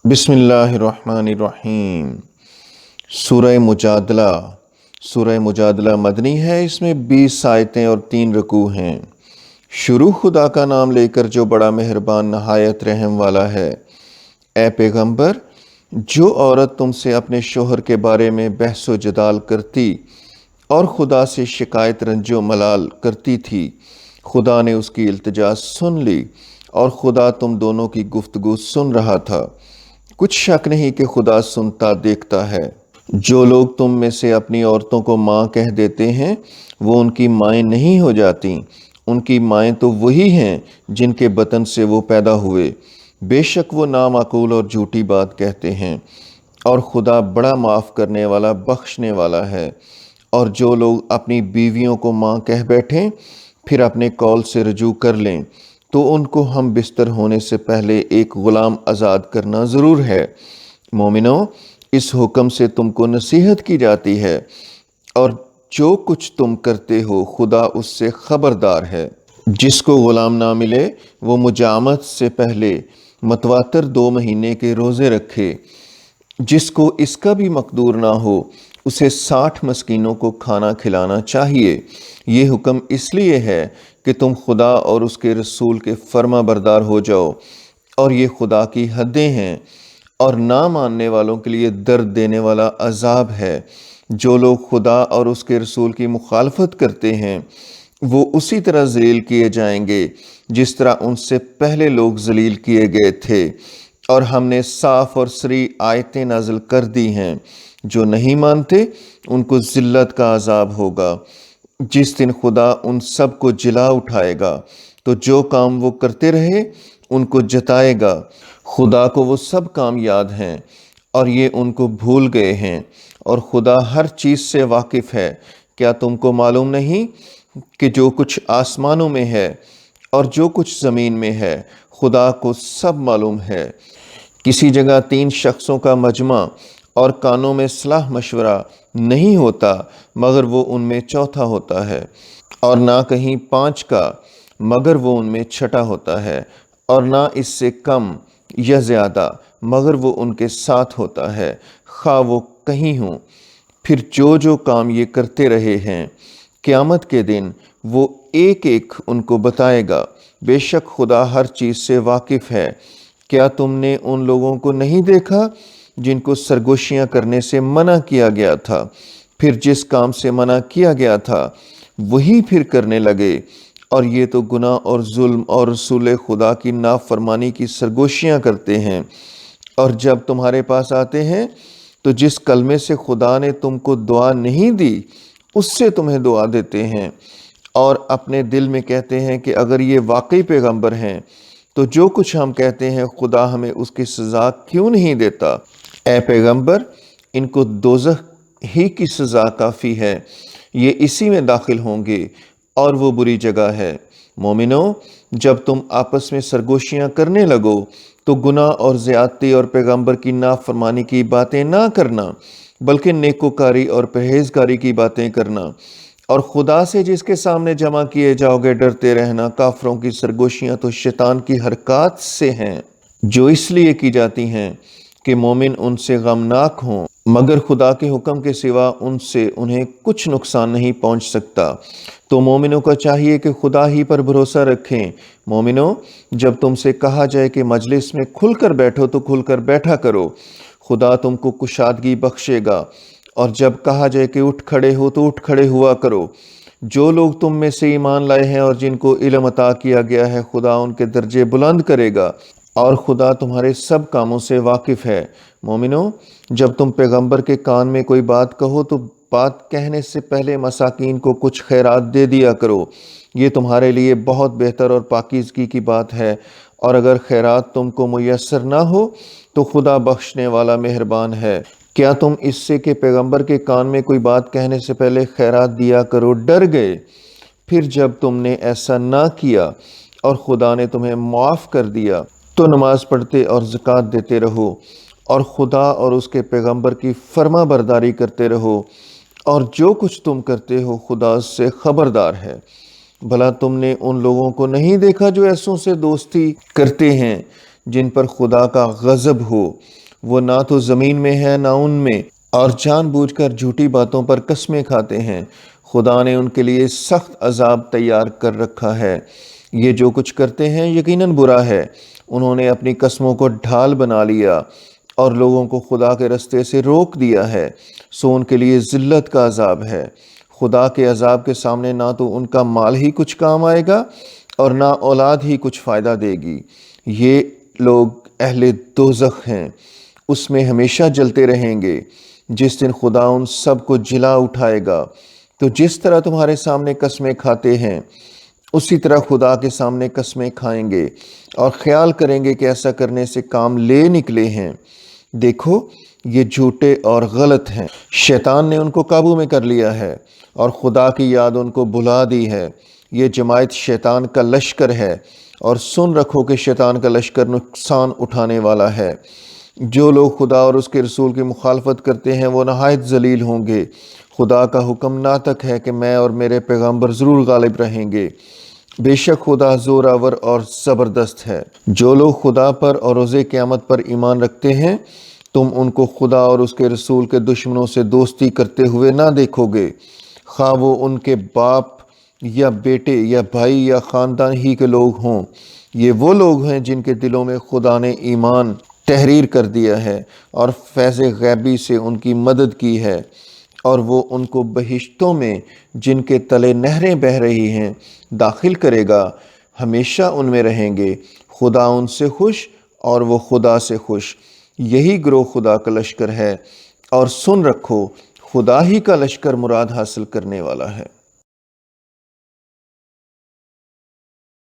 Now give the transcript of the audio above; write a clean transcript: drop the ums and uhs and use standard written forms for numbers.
بسم اللہ الرحمن الرحیم۔ سورہ مجادلہ مدنی ہے۔ اس میں 20 آیتیں اور 3 رکوع ہیں۔ شروع خدا کا نام لے کر جو بڑا مہربان نہایت رحم والا ہے۔ اے پیغمبر، جو عورت تم سے اپنے شوہر کے بارے میں بحث و جدال کرتی اور خدا سے شکایت رنج و ملال کرتی تھی، خدا نے اس کی التجا سن لی اور خدا تم دونوں کی گفتگو سن رہا تھا۔ کچھ شک نہیں کہ خدا سنتا دیکھتا ہے۔ جو لوگ تم میں سے اپنی عورتوں کو ماں کہہ دیتے ہیں، وہ ان کی مائیں نہیں ہو جاتی، ان کی مائیں تو وہی ہیں جن کے بطن سے وہ پیدا ہوئے۔ بے شک وہ نامعقول اور جھوٹی بات کہتے ہیں، اور خدا بڑا معاف کرنے والا بخشنے والا ہے۔ اور جو لوگ اپنی بیویوں کو ماں کہہ بیٹھیں پھر اپنے قول سے رجوع کر لیں، تو ان کو ہم بستر ہونے سے پہلے ایک غلام آزاد کرنا ضرور ہے۔ مومنو، اس حکم سے تم کو نصیحت کی جاتی ہے، اور جو کچھ تم کرتے ہو خدا اس سے خبردار ہے۔ جس کو غلام نہ ملے وہ مجامت سے پہلے متواتر 2 مہینے کے روزے رکھے۔ جس کو اس کا بھی مقدور نہ ہو اسے 60 مسکینوں کو کھانا کھلانا چاہیے۔ یہ حکم اس لیے ہے کہ تم خدا اور اس کے رسول کے فرما بردار ہو جاؤ، اور یہ خدا کی حدیں ہیں، اور نہ ماننے والوں کے لیے درد دینے والا عذاب ہے۔ جو لوگ خدا اور اس کے رسول کی مخالفت کرتے ہیں وہ اسی طرح ذلیل کیے جائیں گے جس طرح ان سے پہلے لوگ ذلیل کیے گئے تھے، اور ہم نے صاف اور صریح آیتیں نازل کر دی ہیں۔ جو نہیں مانتے ان کو ذلت کا عذاب ہوگا۔ جس دن خدا ان سب کو جلا اٹھائے گا تو جو کام وہ کرتے رہے ان کو جتائے گا۔ خدا کو وہ سب کام یاد ہیں اور یہ ان کو بھول گئے ہیں، اور خدا ہر چیز سے واقف ہے۔ کیا تم کو معلوم نہیں کہ جو کچھ آسمانوں میں ہے اور جو کچھ زمین میں ہے خدا کو سب معلوم ہے؟ کسی جگہ 3 شخصوں کا مجمع اور کانوں میں صلاح مشورہ نہیں ہوتا مگر وہ ان میں چوتھا ہوتا ہے، اور نہ کہیں 5 کا مگر وہ ان میں چھٹا ہوتا ہے، اور نہ اس سے کم یا زیادہ مگر وہ ان کے ساتھ ہوتا ہے، خواہ وہ کہیں ہوں۔ پھر جو کام یہ کرتے رہے ہیں قیامت کے دن وہ ایک ایک ان کو بتائے گا۔ بے شک خدا ہر چیز سے واقف ہے۔ کیا تم نے ان لوگوں کو نہیں دیکھا جن کو سرگوشیاں کرنے سے منع کیا گیا تھا، پھر جس کام سے منع کیا گیا تھا وہی پھر کرنے لگے؟ اور یہ تو گناہ اور ظلم اور رسول خدا کی نافرمانی کی سرگوشیاں کرتے ہیں۔ اور جب تمہارے پاس آتے ہیں تو جس کلمے سے خدا نے تم کو دعا نہیں دی اس سے تمہیں دعا دیتے ہیں، اور اپنے دل میں کہتے ہیں کہ اگر یہ واقعی پیغمبر ہیں تو جو کچھ ہم کہتے ہیں خدا ہمیں اس کی سزا کیوں نہیں دیتا؟ اے پیغمبر، ان کو دوزخ ہی کی سزا کافی ہے، یہ اسی میں داخل ہوں گے، اور وہ بری جگہ ہے۔ مومنو، جب تم آپس میں سرگوشیاں کرنے لگو تو گناہ اور زیادتی اور پیغمبر کی نافرمانی کی باتیں نہ کرنا، بلکہ نیکوکاری اور پرہیزگاری کی باتیں کرنا، اور خدا سے جس کے سامنے جمع کیے جاؤ گے ڈرتے رہنا۔ کافروں کی سرگوشیاں تو شیطان کی حرکات سے ہیں جو اس لیے کی جاتی ہیں کہ مومن ان سے غمناک ہوں، مگر خدا کے حکم کے سوا ان سے انہیں کچھ نقصان نہیں پہنچ سکتا۔ تو مومنوں کو چاہیے کہ خدا ہی پر بھروسہ رکھیں۔ مومنوں، جب تم سے کہا جائے کہ مجلس میں کھل کر بیٹھو تو کھل کر بیٹھا کرو، خدا تم کو کشادگی بخشے گا، اور جب کہا جائے کہ اٹھ کھڑے ہو تو اٹھ کھڑے ہوا کرو۔ جو لوگ تم میں سے ایمان لائے ہیں اور جن کو علم عطا کیا گیا ہے خدا ان کے درجے بلند کرے گا، اور خدا تمہارے سب کاموں سے واقف ہے۔ مومنو، جب تم پیغمبر کے کان میں کوئی بات کہو تو بات کہنے سے پہلے مساکین کو کچھ خیرات دے دیا کرو، یہ تمہارے لیے بہت بہتر اور پاکیزگی کی بات ہے۔ اور اگر خیرات تم کو میسر نہ ہو تو خدا بخشنے والا مہربان ہے۔ کیا تم اس سے کہ پیغمبر کے کان میں کوئی بات کہنے سے پہلے خیرات دیا کرو ڈر گئے؟ پھر جب تم نے ایسا نہ کیا اور خدا نے تمہیں معاف کر دیا تو نماز پڑھتے اور زکوٰۃ دیتے رہو، اور خدا اور اس کے پیغمبر کی فرما برداری کرتے رہو، اور جو کچھ تم کرتے ہو خدا اس سے خبردار ہے۔ بھلا تم نے ان لوگوں کو نہیں دیکھا جو ایسوں سے دوستی کرتے ہیں جن پر خدا کا غضب ہو، وہ نہ تو زمین میں ہے نہ ان میں، اور جان بوجھ کر جھوٹی باتوں پر قسمیں کھاتے ہیں۔ خدا نے ان کے لیے سخت عذاب تیار کر رکھا ہے۔ یہ جو کچھ کرتے ہیں یقیناً برا ہے۔ انہوں نے اپنی قسموں کو ڈھال بنا لیا اور لوگوں کو خدا کے رستے سے روک دیا ہے، سو ان کے لیے ذلت کا عذاب ہے۔ خدا کے عذاب کے سامنے نہ تو ان کا مال ہی کچھ کام آئے گا اور نہ اولاد ہی کچھ فائدہ دے گی۔ یہ لوگ اہل دوزخ ہیں، اس میں ہمیشہ جلتے رہیں گے۔ جس دن خدا ان سب کو جلا اٹھائے گا تو جس طرح تمہارے سامنے قسمیں کھاتے ہیں اسی طرح خدا کے سامنے قسمیں کھائیں گے اور خیال کریں گے کہ ایسا کرنے سے کام لے نکلے ہیں۔ دیکھو یہ جھوٹے اور غلط ہیں۔ شیطان نے ان کو قابو میں کر لیا ہے اور خدا کی یاد ان کو بھلا دی ہے۔ یہ جماعت شیطان کا لشکر ہے، اور سن رکھو کہ شیطان کا لشکر نقصان اٹھانے والا ہے۔ جو لوگ خدا اور اس کے رسول کی مخالفت کرتے ہیں وہ نہایت ذلیل ہوں گے۔ خدا کا حکم ناطق ہے کہ میں اور میرے پیغمبر ضرور غالب رہیں گے۔ بے شک خدا زوراور اور زبردست ہے۔ جو لوگ خدا پر اور روز قیامت پر ایمان رکھتے ہیں، تم ان کو خدا اور اس کے رسول کے دشمنوں سے دوستی کرتے ہوئے نہ دیکھو گے، خواہ وہ ان کے باپ یا بیٹے یا بھائی یا خاندان ہی کے لوگ ہوں۔ یہ وہ لوگ ہیں جن کے دلوں میں خدا نے ایمان تحریر کر دیا ہے اور فیض غیبی سے ان کی مدد کی ہے، اور وہ ان کو بہشتوں میں جن کے تلے نہریں بہہ رہی ہیں داخل کرے گا، ہمیشہ ان میں رہیں گے۔ خدا ان سے خوش اور وہ خدا سے خوش۔ یہی گروہ خدا کا لشکر ہے، اور سن رکھو خدا ہی کا لشکر مراد حاصل کرنے والا ہے۔